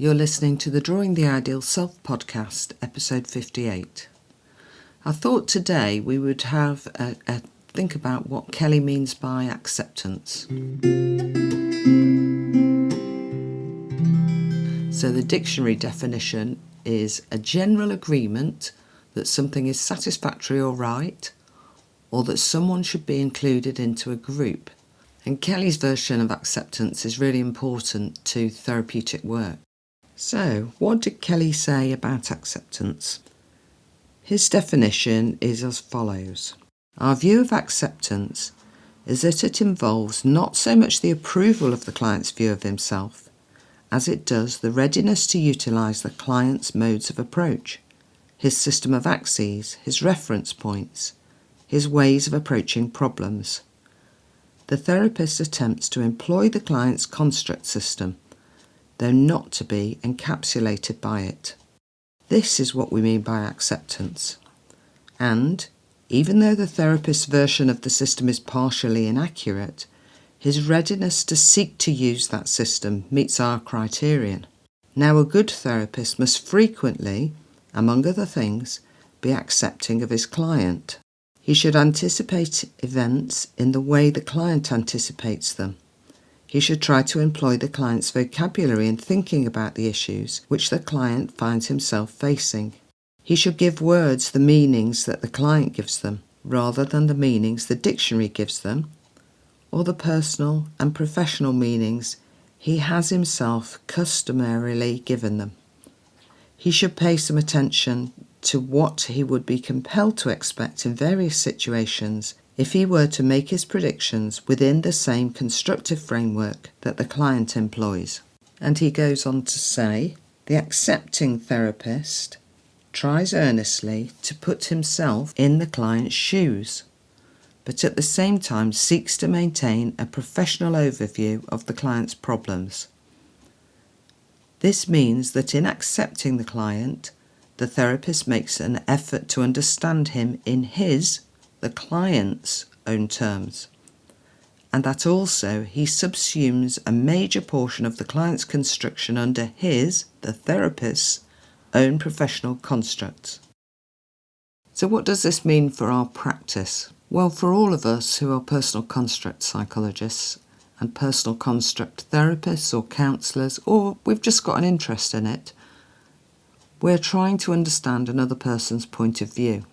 You're listening to the Drawing the Ideal Self podcast, episode 58. I thought today we would have a think about what Kelly means by acceptance. So the dictionary definition is a general agreement that something is satisfactory or right, or that someone should be included into a group. And Kelly's version of acceptance is really important to therapeutic work. So, what did Kelly say about acceptance? His definition is as follows. Our view of acceptance is that it involves not so much the approval of the client's view of himself, as it does the readiness to utilise the client's modes of approach, his system of axes, his reference points, his ways of approaching problems. The therapist attempts to employ the client's construct system, though not to be encapsulated by it. This is what we mean by acceptance. And, even though the therapist's version of the system is partially inaccurate, his readiness to seek to use that system meets our criterion. Now, a good therapist must frequently, among other things, be accepting of his client. He should anticipate events in the way the client anticipates them. He should try to employ the client's vocabulary in thinking about the issues which the client finds himself facing. He should give words the meanings that the client gives them, rather than the meanings the dictionary gives them, or the personal and professional meanings he has himself customarily given them. He should pay some attention to what he would be compelled to expect in various situations if he were to make his predictions within the same constructive framework that the client employs. And he goes on to say, the accepting therapist tries earnestly to put himself in the client's shoes, but at the same time seeks to maintain a professional overview of the client's problems. This means that in accepting the client, the therapist makes an effort to understand him in the client's own terms, and that also he subsumes a major portion of the client's construction under the therapist's, own professional constructs. So what does this mean for our practice? Well, for all of us who are personal construct psychologists and personal construct therapists or counsellors, or we've just got an interest in it, we're trying to understand another person's point of view.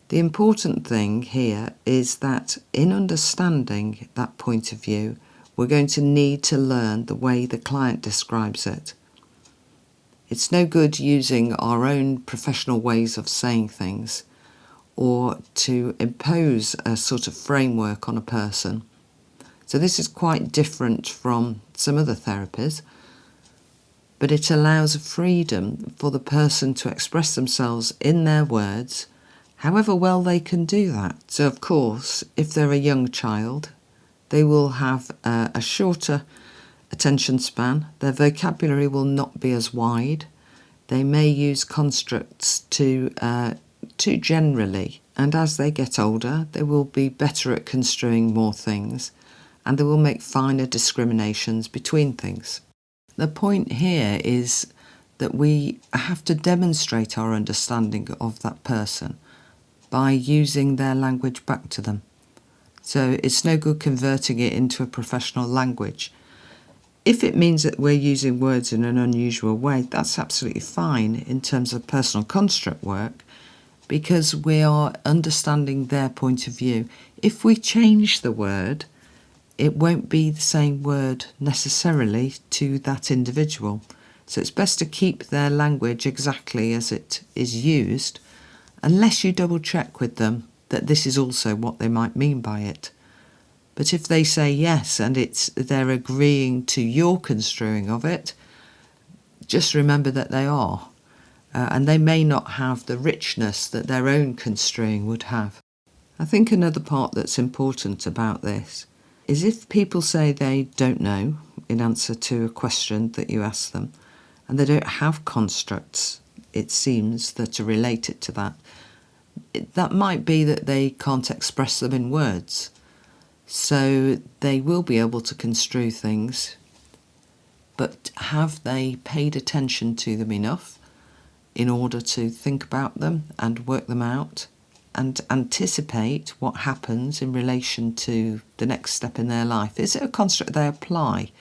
The important thing here is that in understanding that point of view, we're going to need to learn the way the client describes it. It's no good using our own professional ways of saying things or to impose a sort of framework on a person. So this is quite different from some other therapies, but it allows a freedom for the person to express themselves in their words, however well they can do that. So of course, if they're a young child, they will have a shorter attention span. Their vocabulary will not be as wide. They may use constructs too generally. And as they get older, they will be better at construing more things, and they will make finer discriminations between things. The point here is that we have to demonstrate our understanding of that person by using their language back to them. So it's no good converting it into a professional language. If it means that we're using words in an unusual way, that's absolutely fine in terms of personal construct work, because we are understanding their point of view. If we change the word, it won't be the same word necessarily to that individual. So it's best to keep their language exactly as it is used, unless you double check with them that this is also what they might mean by it. But if they say yes and they're agreeing to your construing of it, just remember that they are. And they may not have the richness that their own construing would have. I think another part that's important about this is if people say they don't know in answer to a question that you ask them, and they don't have constructs, it seems, that are related to that, that might be that they can't express them in words. So they will be able to construe things, but have they paid attention to them enough in order to think about them and work them out and anticipate what happens in relation to the next step in their life? Is it a construct they apply?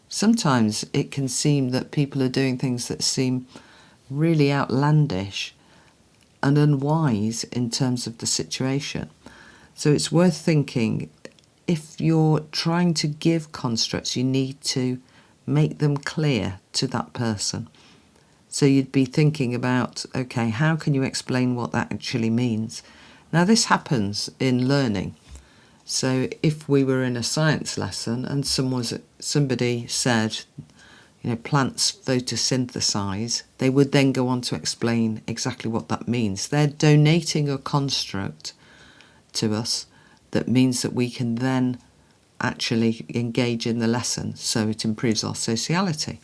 Sometimes it can seem that people are doing things that seem really outlandish and unwise in terms of the situation. So it's worth thinking, if you're trying to give constructs, you need to make them clear to that person. So you'd be thinking about, okay, how can you explain what that actually means? Now this happens in learning. So if we were in a science lesson and somebody said, plants photosynthesize, they would then go on to explain exactly what that means. They're donating a construct to us that means that we can then actually engage in the lesson, so it improves our sociality.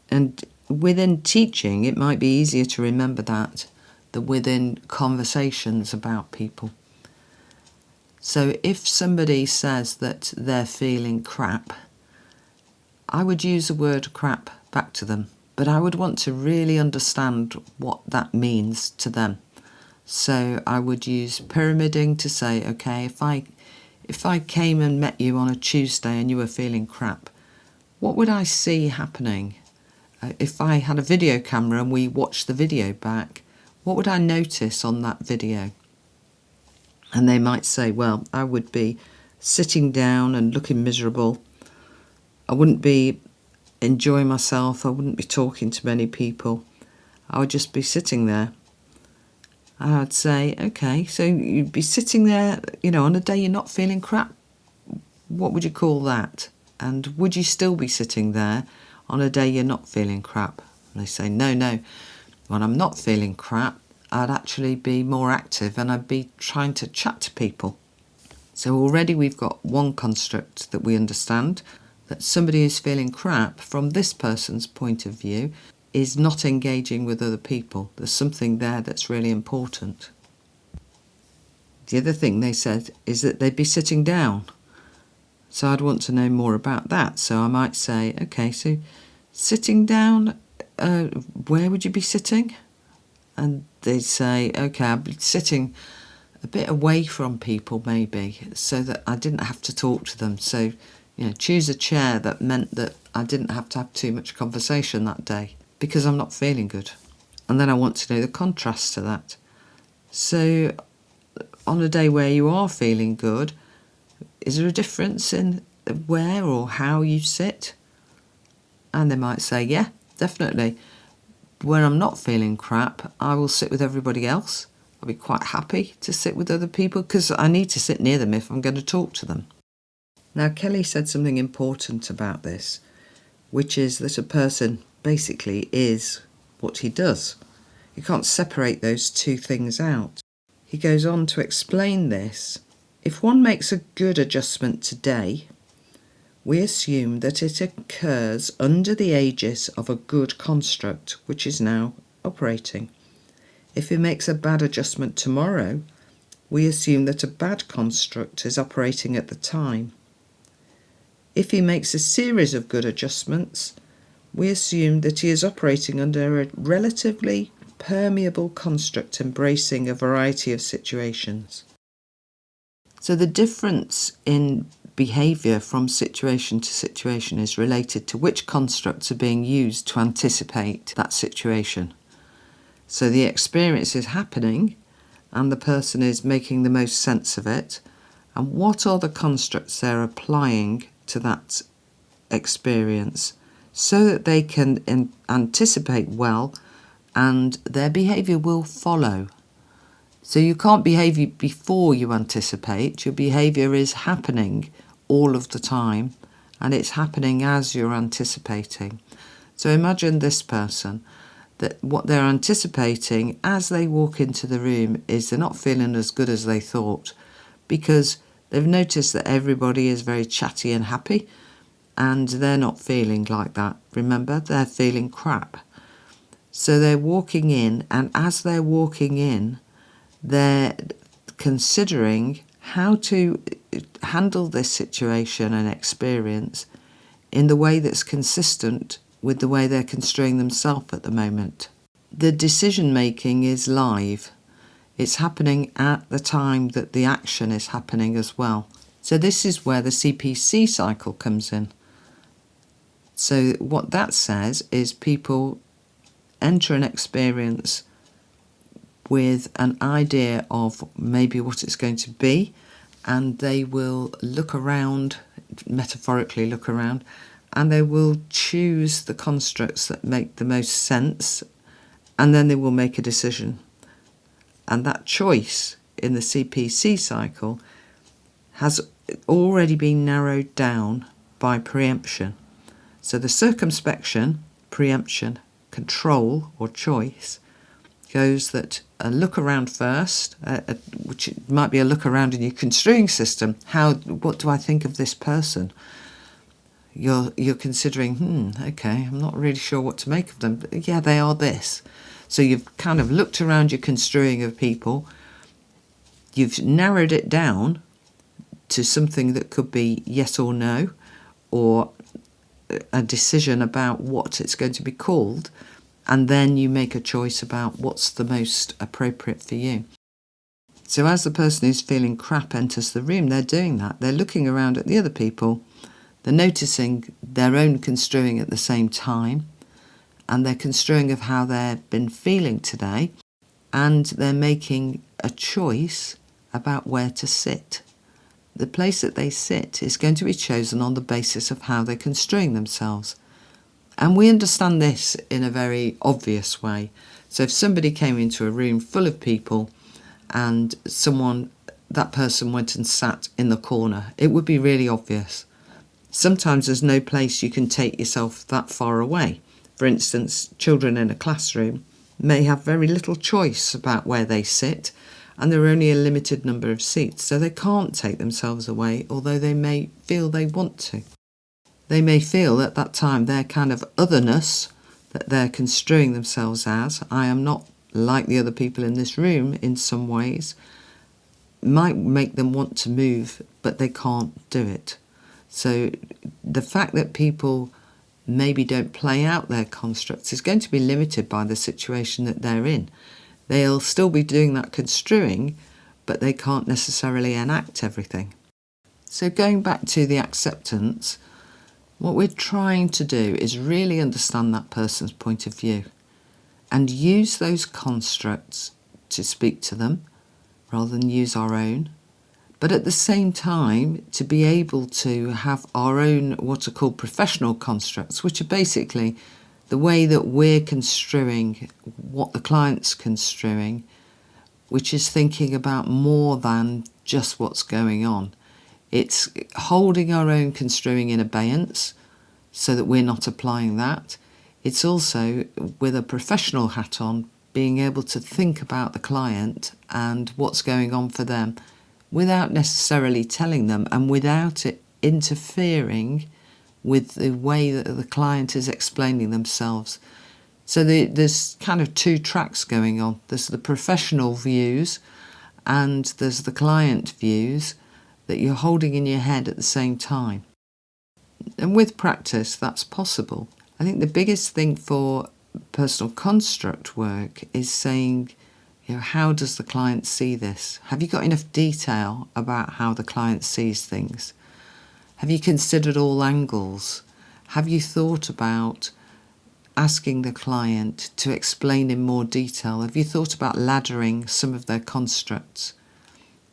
And within teaching, it might be easier to remember that than within conversations about people. So if somebody says that they're feeling crap, I would use the word crap back to them, but I would want to really understand what that means to them. So I would use pyramiding to say, okay, if I came and met you on a Tuesday and you were feeling crap, what would I see happening? If I had a video camera and we watched the video back, what would I notice on that video? And they might say, well, I would be sitting down and looking miserable. I wouldn't be enjoying myself. I wouldn't be talking to many people. I would just be sitting there. I'd say, okay, so you'd be sitting there, on a day you're not feeling crap. What would you call that? And would you still be sitting there on a day you're not feeling crap? And they say, no. When I'm not feeling crap, I'd actually be more active and I'd be trying to chat to people. So already we've got one construct that we understand, that somebody who's feeling crap from this person's point of view is not engaging with other people. There's something there that's really important. The other thing they said is that they'd be sitting down. So I'd want to know more about that. So I might say, okay, so sitting down, where would you be sitting? And they'd say, okay, I'd be sitting a bit away from people maybe, so that I didn't have to talk to them. So, choose a chair that meant that I didn't have to have too much conversation that day because I'm not feeling good. And then I want to know the contrast to that. So on a day where you are feeling good, is there a difference in where or how you sit? And they might say, yeah, definitely. When I'm not feeling crap, I will sit with everybody else. I'll be quite happy to sit with other people because I need to sit near them if I'm going to talk to them. Now, Kelly said something important about this, which is that a person basically is what he does. You can't separate those two things out. He goes on to explain this. If one makes a good adjustment today, we assume that it occurs under the aegis of a good construct which is now operating. If he makes a bad adjustment tomorrow, we assume that a bad construct is operating at the time. If he makes a series of good adjustments, we assume that he is operating under a relatively permeable construct embracing a variety of situations. So the difference in behaviour from situation to situation is related to which constructs are being used to anticipate that situation. So the experience is happening and the person is making the most sense of it, and what are the constructs they're applying to that experience so that they can anticipate well and their behaviour will follow. So you can't behave before you anticipate. Your behaviour is happening all of the time and it's happening as you're anticipating. So imagine this person, that what they're anticipating as they walk into the room is they're not feeling as good as they thought because they've noticed that everybody is very chatty and happy and they're not feeling like that. Remember, they're feeling crap. So they're walking in, and as they're walking in, they're considering how to handle this situation and experience in the way that's consistent with the way they're construing themselves at the moment. The decision making is live. It's happening at the time that the action is happening as well. So this is where the CPC cycle comes in. So what that says is people enter an experience with an idea of maybe what it's going to be, and they will look around, metaphorically look around, and they will choose the constructs that make the most sense, and then they will make a decision. And that choice in the CPC cycle has already been narrowed down by preemption. So the circumspection, preemption, control or choice goes that a look around first, which might be a look around in your construing system. What do I think of this person? You're considering, okay, I'm not really sure what to make of them, but yeah, they are this. So you've kind of looked around your construing of people, you've narrowed it down to something that could be yes or no, or a decision about what it's going to be called, and then you make a choice about what's the most appropriate for you. So as the person who's feeling crap enters the room, they're doing that. They're looking around at the other people, they're noticing their own construing at the same time, and they're construing of how they've been feeling today, and they're making a choice about where to sit. The place that they sit is going to be chosen on the basis of how they're construing themselves. And we understand this in a very obvious way. So if somebody came into a room full of people and that person went and sat in the corner, it would be really obvious. Sometimes there's no place you can take yourself that far away. For instance, children in a classroom may have very little choice about where they sit, and there are only a limited number of seats, so they can't take themselves away, although they may feel they want to. They may feel at that time their kind of otherness that they're construing themselves as, I am not like the other people in this room in some ways, might make them want to move, but they can't do it. So the fact that people maybe don't play out their constructs is going to be limited by the situation that they're in. They'll still be doing that construing, but they can't necessarily enact everything. So going back to the acceptance, what we're trying to do is really understand that person's point of view and use those constructs to speak to them rather than use our own. But at the same time, to be able to have our own what are called professional constructs, which are basically the way that we're construing what the client's construing, which is thinking about more than just what's going on. It's holding our own construing in abeyance so that we're not applying that. It's also, with a professional hat on, being able to think about the client and what's going on for them without necessarily telling them and without it interfering with the way that the client is explaining themselves. So there's kind of two tracks going on. There's the professional views and there's the client views that you're holding in your head at the same time. And with practice, that's possible. I think the biggest thing for personal construct work is saying, how does the client see this? Have you got enough detail about how the client sees things? Have you considered all angles? Have you thought about asking the client to explain in more detail? Have you thought about laddering some of their constructs?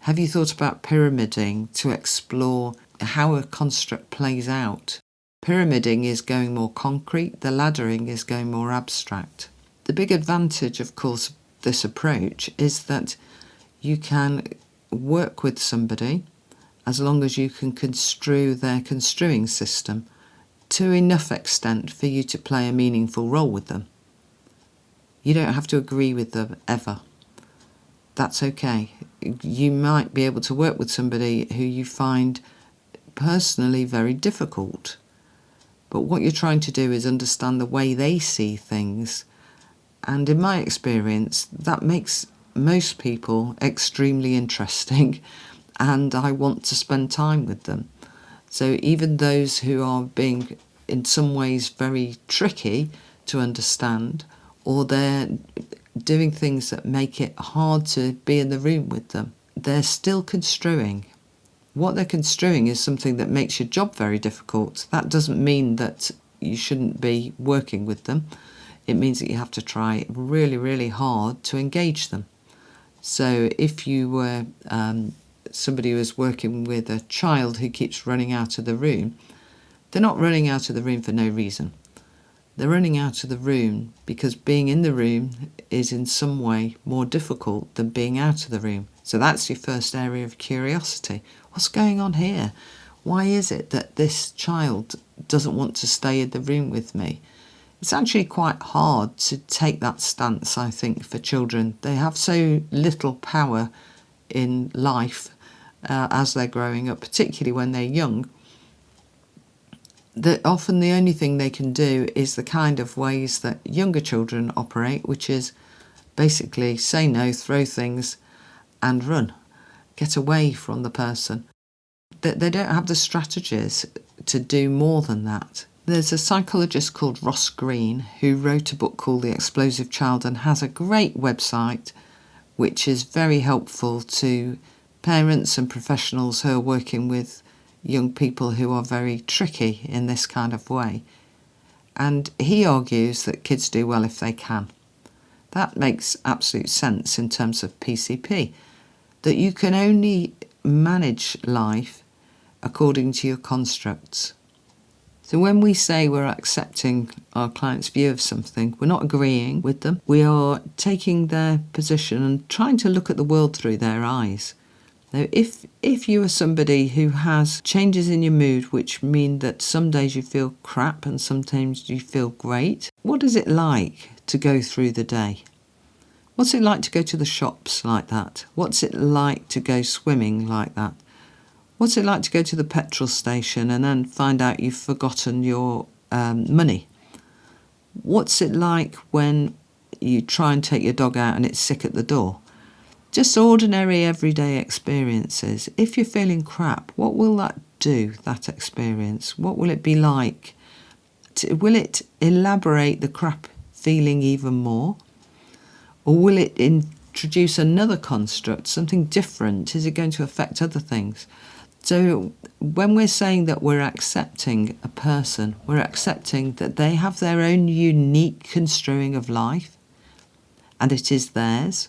Have you thought about pyramiding to explore how a construct plays out? Pyramiding is going more concrete, the laddering is going more abstract. The big advantage, of course, of this approach is that you can work with somebody as long as you can construe their construing system to enough extent for you to play a meaningful role with them. You don't have to agree with them ever. That's okay. You might be able to work with somebody who you find personally very difficult, but what you're trying to do is understand the way they see things, and in my experience that makes most people extremely interesting and I want to spend time with them. So even those who are being in some ways very tricky to understand, or they're doing things that make it hard to be in the room with them, they're still construing. What they're construing is something that makes your job very difficult. That doesn't mean that you shouldn't be working with them. It means that you have to try really, really hard to engage them. So if you were somebody who is working with a child who keeps running out of the room, they're not running out of the room for no reason. They're running out of the room because being in the room is in some way more difficult than being out of the room. So that's your first area of curiosity. What's going on here? Why is it that this child doesn't want to stay in the room with me? It's actually quite hard to take that stance, I think, for children. They have so little power in life as they're growing up, particularly when they're young, that often the only thing they can do is the kind of ways that younger children operate, which is basically say no, throw things and run, get away from the person. They don't have the strategies to do more than that. There's a psychologist called Ross Greene who wrote a book called The Explosive Child and has a great website which is very helpful to parents and professionals who are working with young people who are very tricky in this kind of way. And he argues that kids do well if they can. That makes absolute sense in terms of PCP, that you can only manage life according to your constructs. So when we say we're accepting our client's view of something, we're not agreeing with them. We are taking their position and trying to look at the world through their eyes. Now, if you are somebody who has changes in your mood which mean that some days you feel crap and sometimes you feel great, what is it like to go through the day? What's it like to go to the shops like that? What's it like to go swimming like that? What's it like to go to the petrol station and then find out you've forgotten your money? What's it like when you try and take your dog out and it's sick at the door? Just ordinary everyday experiences. If you're feeling crap, what will that do, that experience? What will it be like? Will it elaborate the crap feeling even more? Or will it introduce another construct, something different? Is it going to affect other things? So when we're saying that we're accepting a person, we're accepting that they have their own unique construing of life, and it is theirs,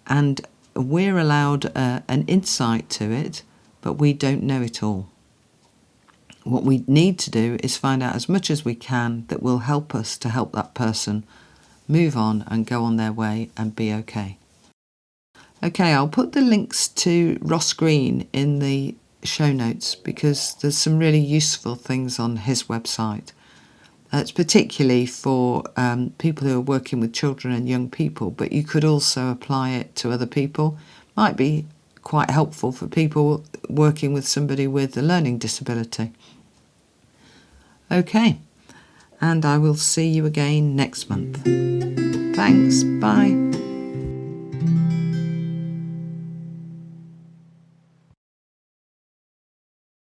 and we're allowed an insight to it, but we don't know it all. What we need to do is find out as much as we can that will help us to help that person move on and go on their way and be okay. Okay, I'll put the links to Ross Greene in the show notes because there's some really useful things on his website. It's particularly for people who are working with children and young people, but you could also apply it to other people. Might be quite helpful for people working with somebody with a learning disability. Okay, and I will see you again next month. Thanks, bye.